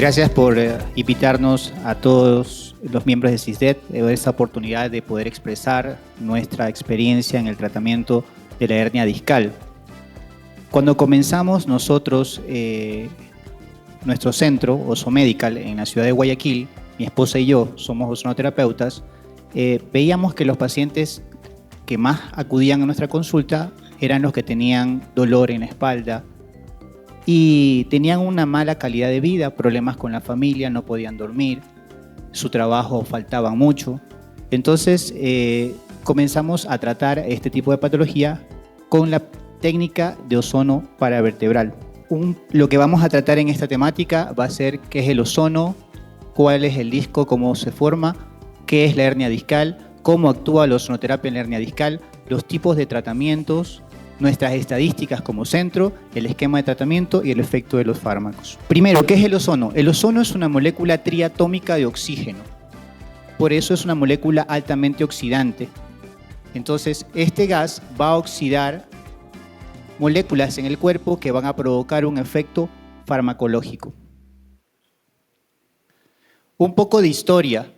Gracias por invitarnos a todos los miembros de CISDET a esta oportunidad de poder expresar nuestra experiencia en el tratamiento de la hernia discal. Cuando comenzamos nosotros nuestro centro, Osomedical, en la ciudad de Guayaquil, mi esposa y yo somos ozonoterapeutas, veíamos que los pacientes que más acudían a nuestra consulta eran los que tenían dolor en la espalda y tenían una mala calidad de vida, problemas con la familia, no podían dormir, su trabajo faltaba mucho. Entonces comenzamos a tratar este tipo de patología con la técnica de ozono paravertebral. Lo que vamos a tratar en esta temática va a ser qué es el ozono, cuál es el disco, cómo se forma, qué es la hernia discal, cómo actúa la ozonoterapia en la hernia discal, los tipos de tratamientos, nuestras estadísticas como centro, el esquema de tratamiento y el efecto de los fármacos. Primero, ¿qué es el ozono? El ozono es una molécula triatómica de oxígeno. Por eso es una molécula altamente oxidante. Entonces, este gas va a oxidar moléculas en el cuerpo que van a provocar un efecto farmacológico. Un poco de historia.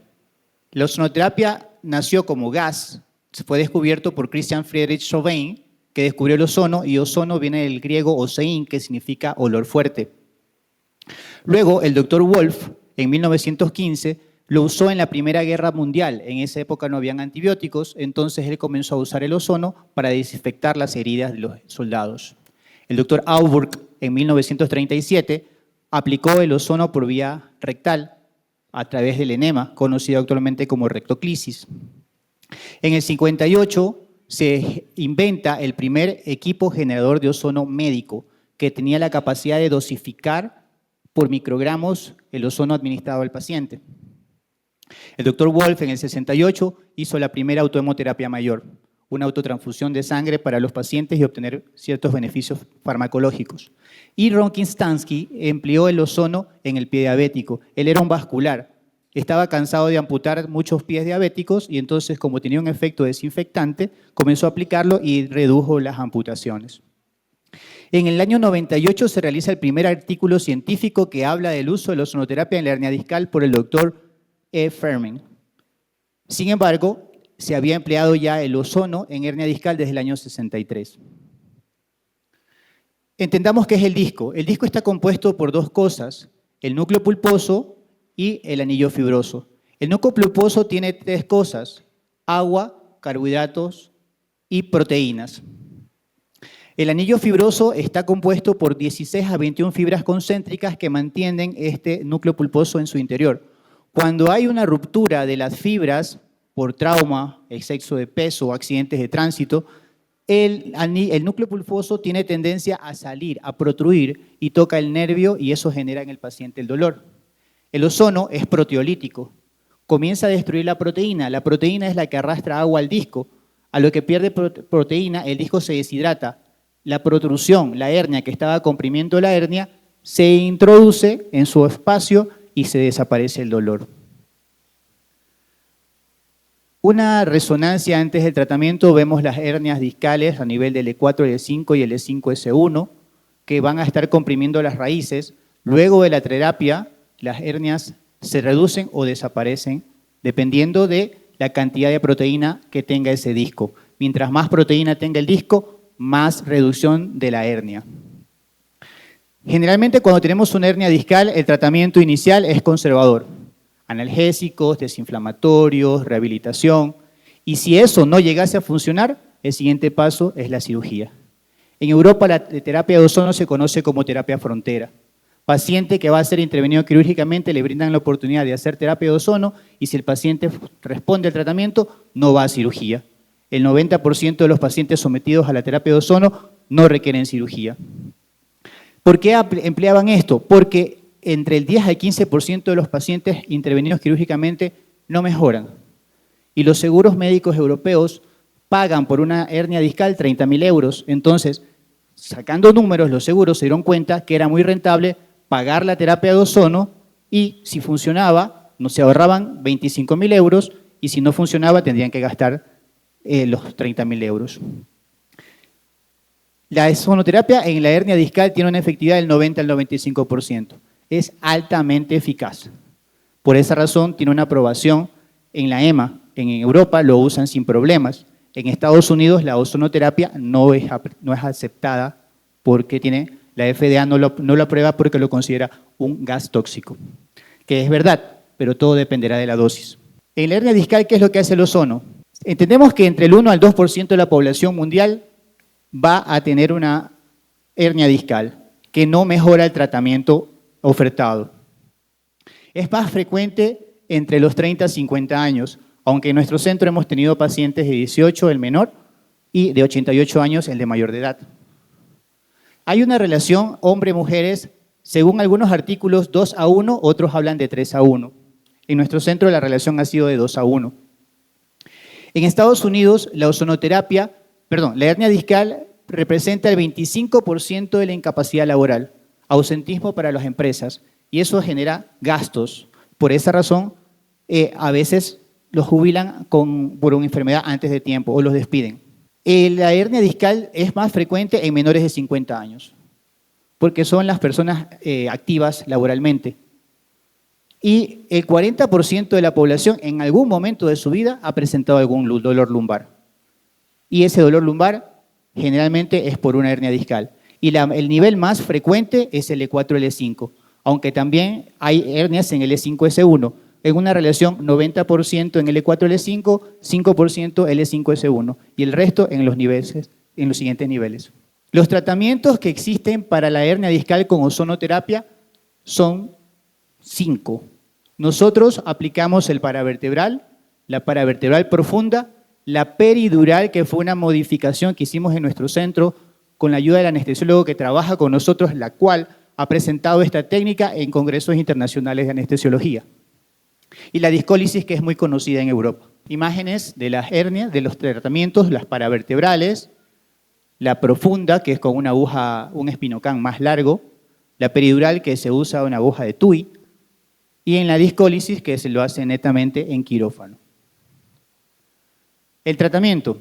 La ozonoterapia nació como gas. Fue descubierto por Christian Friedrich Chauvein, que descubrió el ozono, y ozono viene del griego osein, que significa olor fuerte. Luego, el doctor Wolf, en 1915, lo usó en la Primera Guerra Mundial. En esa época no habían antibióticos, entonces él comenzó a usar el ozono para desinfectar las heridas de los soldados. El doctor Auburg, en 1937, aplicó el ozono por vía rectal a través del enema, conocido actualmente como rectoclisis. En el 58 se inventa el primer equipo generador de ozono médico, que tenía la capacidad de dosificar por microgramos el ozono administrado al paciente. El doctor Wolf en el 68 hizo la primera autohemoterapia mayor, una autotransfusión de sangre para los pacientes y obtener ciertos beneficios farmacológicos. Y Ronkin-Stansky empleó el ozono en el pie diabético. Él era un vascular, estaba cansado de amputar muchos pies diabéticos y entonces, como tenía un efecto desinfectante, comenzó a aplicarlo y redujo las amputaciones. En el año 98 se realiza el primer artículo científico que habla del uso de la ozonoterapia en la hernia discal por el doctor E. Fermin. Sin embargo, se había empleado ya el ozono en hernia discal desde el año 63. Entendamos qué es el disco. El disco está compuesto por dos cosas, el núcleo pulposo y el anillo fibroso. El núcleo pulposo tiene tres cosas: agua, carbohidratos y proteínas. El anillo fibroso está compuesto por 16 a 21 fibras concéntricas que mantienen este núcleo pulposo en su interior. Cuando hay una ruptura de las fibras por trauma, exceso de peso o accidentes de tránsito, el núcleo pulposo tiene tendencia a salir, a protruir y toca el nervio y eso genera en el paciente el dolor. El ozono es proteolítico, comienza a destruir la proteína. La proteína es la que arrastra agua al disco. A lo que pierde proteína, el disco se deshidrata. La protrusión, la hernia que estaba comprimiendo la hernia, se introduce en su espacio y se desaparece el dolor. Una resonancia antes del tratamiento, vemos las hernias discales a nivel del E4, E5 y el E5S1, que van a estar comprimiendo las raíces. Luego de la terapia, las hernias se reducen o desaparecen dependiendo de la cantidad de proteína que tenga ese disco. Mientras más proteína tenga el disco, más reducción de la hernia. Generalmente cuando tenemos una hernia discal, el tratamiento inicial es conservador. Analgésicos, desinflamatorios, rehabilitación. Y si eso no llegase a funcionar, el siguiente paso es la cirugía. En Europa la terapia de ozono se conoce como terapia frontera. Paciente que va a ser intervenido quirúrgicamente le brindan la oportunidad de hacer terapia de ozono y si el paciente responde al tratamiento, no va a cirugía. El 90% de los pacientes sometidos a la terapia de ozono no requieren cirugía. ¿Por qué empleaban esto? Porque entre el 10 al 15% de los pacientes intervenidos quirúrgicamente no mejoran. Y los seguros médicos europeos pagan por una hernia discal 30.000 euros. Entonces, sacando números, los seguros se dieron cuenta que era muy rentable pagar la terapia de ozono y si funcionaba, no se ahorraban 25.000 euros y si no funcionaba tendrían que gastar los 30.000 euros. La ozonoterapia en la hernia discal tiene una efectividad del 90 al 95%. Es altamente eficaz. Por esa razón tiene una aprobación en la EMA. En Europa lo usan sin problemas. En Estados Unidos la ozonoterapia no es aceptada porque la FDA no lo aprueba porque lo considera un gas tóxico. Que es verdad, pero todo dependerá de la dosis. En la hernia discal, ¿qué es lo que hace el ozono? Entendemos que entre el 1 al 2% de la población mundial va a tener una hernia discal que no mejora el tratamiento ofertado. Es más frecuente entre los 30 a 50 años, aunque en nuestro centro hemos tenido pacientes de 18, el menor, y de 88 años, el de mayor de edad. Hay una relación hombre-mujeres, según algunos artículos 2 a 1, otros hablan de 3 a 1. En nuestro centro la relación ha sido de 2 a 1. En Estados Unidos, la hernia discal representa el 25% de la incapacidad laboral, ausentismo para las empresas, y eso genera gastos. Por esa razón, a veces los jubilan por una enfermedad antes de tiempo o los despiden. La hernia discal es más frecuente en menores de 50 años, porque son las personas activas laboralmente. Y el 40% de la población en algún momento de su vida ha presentado algún dolor lumbar. Y ese dolor lumbar generalmente es por una hernia discal. Y el nivel más frecuente es el E4-L5, aunque también hay hernias en el E5-S1, en una relación 90% en el E4-L5, 5% L5-S1 y el resto en los siguientes niveles. Los tratamientos que existen para la hernia discal con ozonoterapia son 5. Nosotros aplicamos el paravertebral, la paravertebral profunda, la peridural, que fue una modificación que hicimos en nuestro centro con la ayuda del anestesiólogo que trabaja con nosotros, la cual ha presentado esta técnica en congresos internacionales de anestesiología. Y la discólisis, que es muy conocida en Europa. Imágenes de las hernias, de los tratamientos, las paravertebrales, la profunda, que es con una aguja, un espinocán más largo, la peridural, que se usa una aguja de TUI, y en la discólisis, que se lo hace netamente en quirófano. El tratamiento,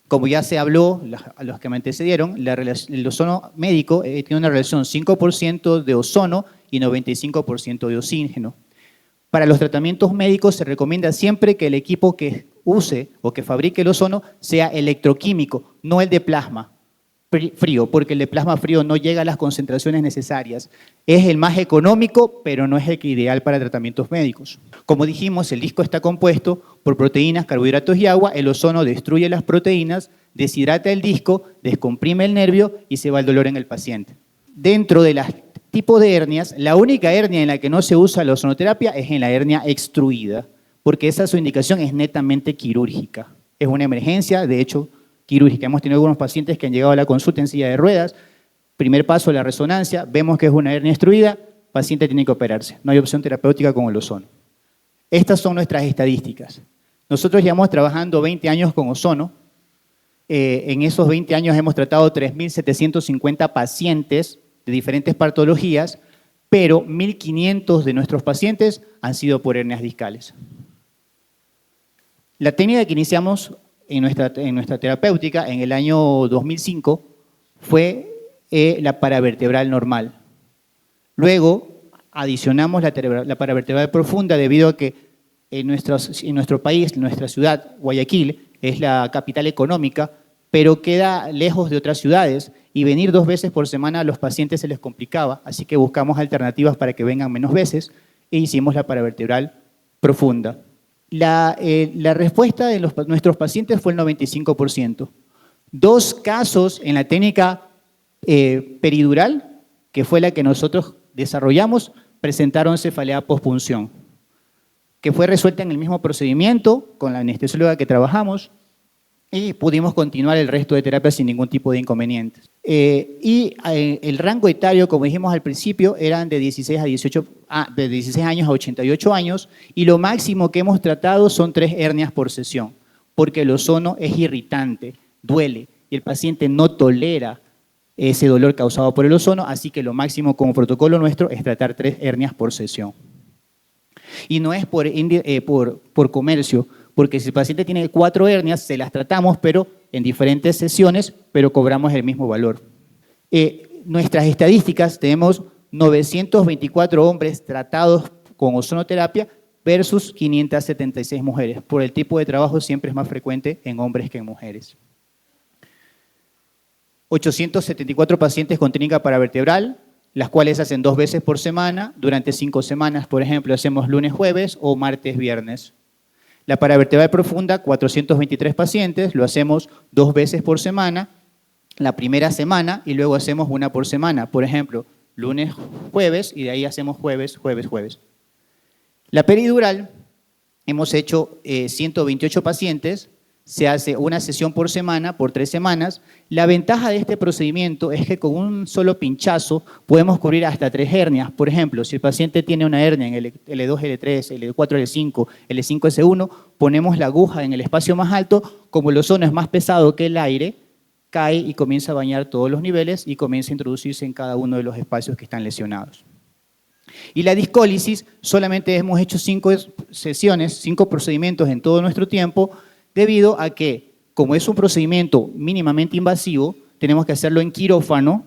como ya se habló, a los que me antecedieron, el ozono médico tiene una relación 5% de ozono y 95% de oxígeno. Para los tratamientos médicos se recomienda siempre que el equipo que use o que fabrique el ozono sea electroquímico, no el de plasma frío, porque el de plasma frío no llega a las concentraciones necesarias. Es el más económico, pero no es el ideal para tratamientos médicos. Como dijimos, el disco está compuesto por proteínas, carbohidratos y agua. El ozono destruye las proteínas, deshidrata el disco, descomprime el nervio y se va el dolor en el paciente. Dentro de los tipos de hernias, la única hernia en la que no se usa la ozonoterapia es en la hernia extruida, porque su indicación es netamente quirúrgica. Es una emergencia, de hecho, quirúrgica. Hemos tenido algunos pacientes que han llegado a la consulta en silla de ruedas. Primer paso, la resonancia, vemos que es una hernia extruida, paciente tiene que operarse. No hay opción terapéutica con el ozono. Estas son nuestras estadísticas. Nosotros llevamos trabajando 20 años con ozono. En esos 20 años hemos tratado 3.750 pacientes de diferentes patologías, pero 1.500 de nuestros pacientes han sido por hernias discales. La técnica que iniciamos en nuestra terapéutica en el año 2005 fue la paravertebral normal. Luego adicionamos la paravertebral profunda debido a que en nuestro país, nuestra ciudad, Guayaquil, es la capital económica, pero queda lejos de otras ciudades y venir 2 veces por semana a los pacientes se les complicaba, así que buscamos alternativas para que vengan menos veces e hicimos la paravertebral profunda. La respuesta de nuestros pacientes fue el 95%. 2 casos en la técnica peridural, que fue la que nosotros desarrollamos, presentaron cefalea postpunción, que fue resuelta en el mismo procedimiento con la anestesióloga que trabajamos y pudimos continuar el resto de terapia sin ningún tipo de inconvenientes. El rango etario, como dijimos al principio, eran de 16 años a 88 años y lo máximo que hemos tratado son 3 hernias por sesión, porque el ozono es irritante, duele y el paciente no tolera ese dolor causado por el ozono, así que lo máximo como protocolo nuestro es tratar 3 hernias por sesión. Y no es por comercio, porque si el paciente tiene 4 hernias, se las tratamos, pero en diferentes sesiones, pero cobramos el mismo valor. Nuestras estadísticas, tenemos 924 hombres tratados con ozonoterapia versus 576 mujeres. Por el tipo de trabajo siempre es más frecuente en hombres que en mujeres. 874 pacientes con técnica paravertebral, las cuales hacen 2 veces por semana, durante 5 semanas, por ejemplo, hacemos lunes, jueves o martes, viernes. La paravertebral profunda, 423 pacientes, lo hacemos 2 veces por semana, la primera semana y luego hacemos 1 por semana, por ejemplo, lunes, jueves y de ahí hacemos jueves, jueves, jueves. La peridural, hemos hecho 128 pacientes, se hace una sesión por semana, por 3 semanas. La ventaja de este procedimiento es que con un solo pinchazo podemos cubrir hasta 3 hernias. Por ejemplo, si el paciente tiene una hernia en L2, L3, L4, L5, L5, S1, ponemos la aguja en el espacio más alto, como el ozono es más pesado que el aire, cae y comienza a bañar todos los niveles y comienza a introducirse en cada uno de los espacios que están lesionados. Y la discólisis, solamente hemos hecho 5 sesiones, 5 procedimientos en todo nuestro tiempo, debido a que, como es un procedimiento mínimamente invasivo, tenemos que hacerlo en quirófano,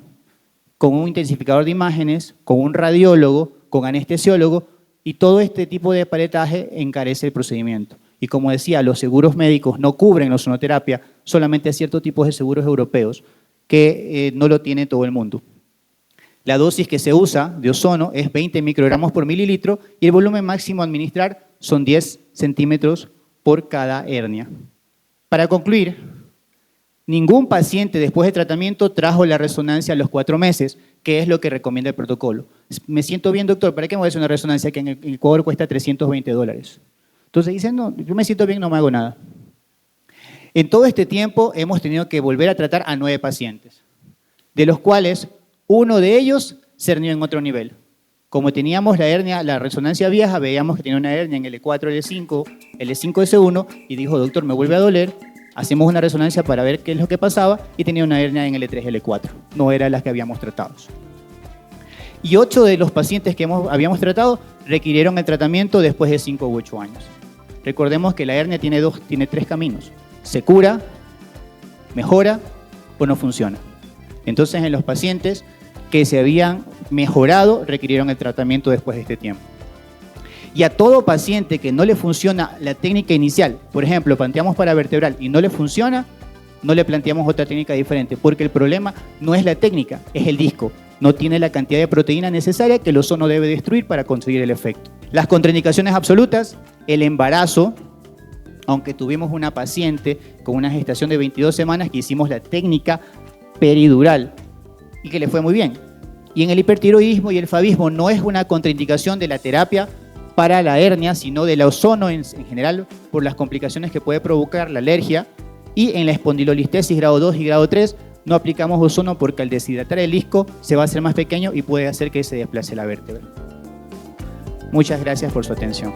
con un intensificador de imágenes, con un radiólogo, con anestesiólogo, y todo este tipo de aparataje encarece el procedimiento. Y como decía, los seguros médicos no cubren la ozonoterapia, solamente ciertos tipos de seguros europeos, que no lo tiene todo el mundo. La dosis que se usa de ozono es 20 microgramos por mililitro y el volumen máximo a administrar son 10 centímetros por cada hernia. Para concluir, ningún paciente después de tratamiento trajo la resonancia a los 4 meses, que es lo que recomienda el protocolo. Me siento bien, doctor, ¿para qué me voy a hacer una resonancia que en Ecuador cuesta $320? Entonces dicen, no, yo me siento bien, no me hago nada. En todo este tiempo hemos tenido que volver a tratar a 9 pacientes, de los cuales uno de ellos se hernió en otro nivel. Como teníamos la hernia, la resonancia vieja, veíamos que tenía una hernia en L4, L5, L5, S1, y dijo, doctor, me vuelve a doler, hacemos una resonancia para ver qué es lo que pasaba, y tenía una hernia en L3, L4, no era la que habíamos tratado. Y 8 de los pacientes que habíamos tratado requirieron el tratamiento después de 5 u 8 años. Recordemos que la hernia tiene 3 caminos, se cura, mejora o no funciona. Entonces, en los pacientes que se habían mejorado, requirieron el tratamiento después de este tiempo. Y a todo paciente que no le funciona la técnica inicial, por ejemplo, planteamos paravertebral y no le funciona, no le planteamos otra técnica diferente, porque el problema no es la técnica, es el disco. No tiene la cantidad de proteína necesaria que el ozono debe destruir para conseguir el efecto. Las contraindicaciones absolutas, el embarazo, aunque tuvimos una paciente con una gestación de 22 semanas que hicimos la técnica peridural y que le fue muy bien. Y en el hipertiroidismo y el favismo no es una contraindicación de la terapia para la hernia, sino del ozono en general por las complicaciones que puede provocar la alergia. Y en la espondilolistesis grado 2 y grado 3 no aplicamos ozono porque al deshidratar el disco se va a hacer más pequeño y puede hacer que se desplace la vértebra. Muchas gracias por su atención.